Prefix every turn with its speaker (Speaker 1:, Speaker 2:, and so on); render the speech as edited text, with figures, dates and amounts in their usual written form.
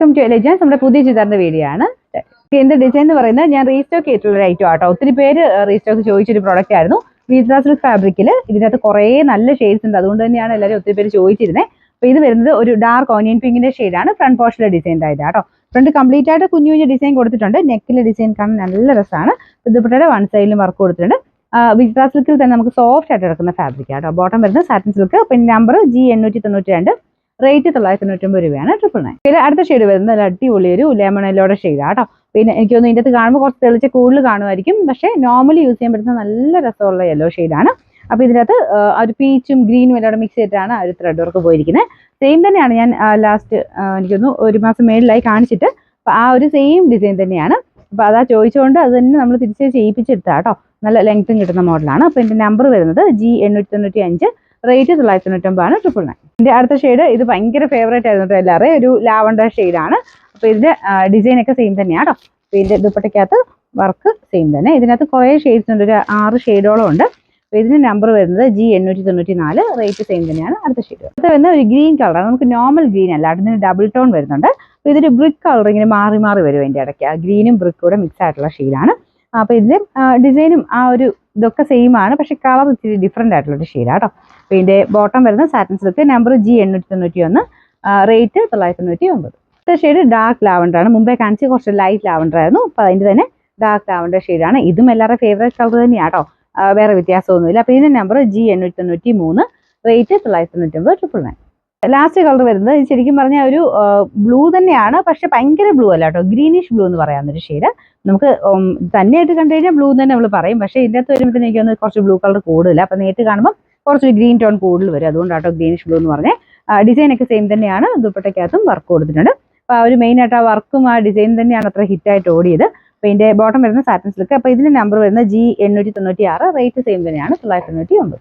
Speaker 1: Welcome to legends. നമ്മുടെ പുതിയ ചുരിദാറിന്റെ video ആണ്. ഇതിന്റെ ഡിസൈൻ എന്ന് പറയുന്നത് ഞാൻ റീസ്റ്റോക്ക് ചെയ്തിട്ടുള്ള ഒരു ഐറ്റം ആട്ടോ. ഒത്തിരി പേര് റീസ്റ്റോക്ക് ചോദിച്ചൊരു പ്രോഡക്റ്റ് ആയിരുന്നു. വിസ്ര സിൽക്ക് ഫാബ്രിക്കിൽ ഇതിനകത്ത് കുറേ നല്ല ഷെയ്ഡ്സ് ഉണ്ട്. അതുകൊണ്ട് തന്നെയാണ് എല്ലാവരും ഒത്തിരി പേര് ചോദിച്ചിരുന്നത്. അപ്പോൾ ഇത് വരുന്നത് ഒരു ഡാർക്ക് ഓനിയൻ പിങ്കിന്റെ ഷെയ്ഡാണ്. ഫ്രണ്ട് പോർഷനിലെ ഡിസൈൻ ആയത് കേട്ടോ. ഫ്രണ്ട് കംപ്ലീറ്റ് ആയിട്ട് കുഞ്ഞു കുഞ്ഞു ഡിസൈൻ കൊടുത്തിട്ടുണ്ട്. നെക്കിലെ ഡിസൈൻ കാണാൻ നല്ല രസമാണ്. ദുപ്പട്ടയുടെ വൺ സൈഡിലും വർക്ക് കൊടുത്തിട്ടുണ്ട്. വിസ്ര സിൽക്കിൽ തന്നെ നമുക്ക് സോഫ്റ്റ് ആയിട്ട് കിടക്കുന്ന ഫാബ്രിക് ആട്ടോ. ബോട്ടം വരുന്നത് സാറ്റിൻ സിൽക്ക്. പിന്നെ നമ്പർ G892, റേറ്റ് 990 രൂപയാണ്. 999. പിന്നെ അടുത്ത ഷെയ്ഡ് വരുന്നത് നല്ല അടിപൊളി ഒരു ലെമൺ യെല്ലോയുടെ ഷെയ്ഡാണ് കേട്ടോ. പിന്നെ എനിക്ക് തോന്നുന്നു ഇതിൻ്റെ അകത്ത് കാണുമ്പോൾ കുറച്ച് തെളിച്ച് കൂടുതൽ കാണുമായിരിക്കും. പക്ഷേ നോർമലി യൂസ് ചെയ്യാൻ പറ്റുന്ന നല്ല രസമുള്ള യെല്ലോ ഷെയ്ഡാണ്. അപ്പോൾ ഇതിനകത്ത് ഒരു പീച്ചും ഗ്രീനും എല്ലാം മിക്സ് ചെയ്തിട്ടാണ് ആ ഒരു ത്രെഡ് വർക്ക് പോയിരിക്കുന്നത്. സെയിം തന്നെയാണ് ഞാൻ ലാസ്റ്റ് എനിക്കൊന്ന് ഒരു മാസം മേളിലായി കാണിച്ചിട്ട്. അപ്പോൾ ആ ഒരു സെയിം ഡിസൈൻ തന്നെയാണ്. അപ്പോൾ അതാ ചോദിച്ചുകൊണ്ട് അത് തന്നെ നമ്മൾ തിരിച്ച് ചെയ്യിപ്പിച്ചെടുത്താൽ കേട്ടോ. നല്ല ലെങ്ത്തും കിട്ടുന്ന മോഡലാണ്. അപ്പോൾ എൻ്റെ നമ്പർ വരുന്നത് G895, റേറ്റ് 999, 999. ഇതിൻ്റെ അടുത്ത ഷെയ്ഡ് ഇത് ഭയങ്കര ഫേവറേറ്റ് ആയിരുന്നു എല്ലാവരും. ഒരു ലാവണ്ടർ ഷെയ്ഡാണ്. അപ്പോൾ ഇതിൻ്റെ ഡിസൈനൊക്കെ സെയിം തന്നെയാണ് കേട്ടോ. അപ്പോൾ ഇതിൻ്റെ ദുപ്പട്ടയ്ക്കകത്ത് വർക്ക് സെയിം തന്നെ. ഇതിനകത്ത് കുറേ ഷെയ്ഡ്സ് ഉണ്ട്, ഒരു 6 ഷെയ്ഡോളം ഉണ്ട്. അപ്പോൾ ഇതിൻ്റെ നമ്പർ വരുന്നത് G894, റേറ്റ് സെയിം തന്നെയാണ്. അടുത്ത ഷെയ്ഡ് അടുത്ത വരുന്ന ഒരു ഗ്രീൻ കളറാണ്. നമുക്ക് നോർമൽ ഗ്രീൻ അല്ല, അതിന് ഡബിൾ ടോൺ വരുന്നുണ്ട്. അപ്പോൾ ഇതൊരു ബ്രിക്ക് കളർ ഇങ്ങനെ മാറി മാറി വരും അതിൻ്റെ ഇടയ്ക്ക്. ആ ഗ്രീനും ബ്രിക്കും കൂടെ മിക്സ് ആയിട്ടുള്ള ഷെയ്ഡാണ്. അപ്പോൾ ഇതിൻ്റെ ഡിസൈനും ആ ഒരു ഇതൊക്കെ സെയിം ആണ്, പക്ഷേ കളർ ഇച്ചിരി ഡിഫറെൻ്റ് ആയിട്ടുള്ളൊരു ഷെയ്ഡാണ് കേട്ടോ. അപ്പോൾ ഇതിൻ്റെ ബോട്ടം വരുന്നത് satin silk. Number G891, rate 999. അടുത്ത ഷെയ്ഡ് ഡാർക്ക് ലാവണ്ടർ ആണ്. മുമ്പേ കാണിച്ച് കുറച്ച് ലൈറ്റ് ലാവണ്ടർ ആയിരുന്നു. അപ്പോൾ അതിൻ്റെ തന്നെ ഡാർക്ക് ലാവണ്ടർ ഷെയ്ഡാണ്. ഇതും എല്ലാവരുടെ ഫേവറേറ്റ് കളർ തന്നെയാണ് കേട്ടോ. വേറെ വ്യത്യാസമൊന്നുമില്ല. അപ്പോൾ ഇതിൻ്റെ number G893, rate 999, 999. Last colour വരുന്നത് ശരിക്കും പറഞ്ഞാൽ ഒരു ബ്ലൂ തന്നെയാണ്, പക്ഷെ ഭയങ്കര ബ്ലൂ അല്ല കേട്ടോ. ഗ്രീനിഷ് ബ്ലൂ എന്ന് പറയാവുന്നൊരു ഷെയ്ഡ്. നമുക്ക് തന്നെയായിട്ട് കണ്ടു കഴിഞ്ഞാൽ ബ്ലൂ തന്നെ നമ്മൾ പറയും. പക്ഷേ ഇതിൻ്റെ അകത്ത് വരുമ്പോഴത്തേക്ക് എനിക്കൊന്ന് കുറച്ച് ബ്ലൂ കളർ കൂടുതലാണ്. അപ്പോൾ നേരിട്ട് കാണുമ്പോൾ കുറച്ച് ഗ്രീൻ ടോൺ കൂടുതൽ വരും. അതുകൊണ്ടാട്ടോ ഗ്രീനിഷ് ബ്ലൂ എന്ന് പറഞ്ഞേ. ഡിസൈനൊക്കെ സെയിം തന്നെയാണ്. ദുപ്പട്ടയ്ക്കകത്തും വർക്ക് കൊടുത്തിട്ടുണ്ട്. അപ്പോൾ ആ ഒരു മെയിനായിട്ട് ആ വർക്കും ആ ഡിസൈൻ തന്നെയാണ് അത്ര ഹിറ്റായിട്ട് ഓടിയത്. അപ്പോൾ ഇതിൻ്റെ ബോട്ടം വരുന്ന സാറ്റിൻ സിൽക്ക്. അപ്പോൾ ഇതിൻ്റെ നമ്പർ വരുന്നത് G896, റേറ്റ് സെയിം തന്നെയാണ് 999.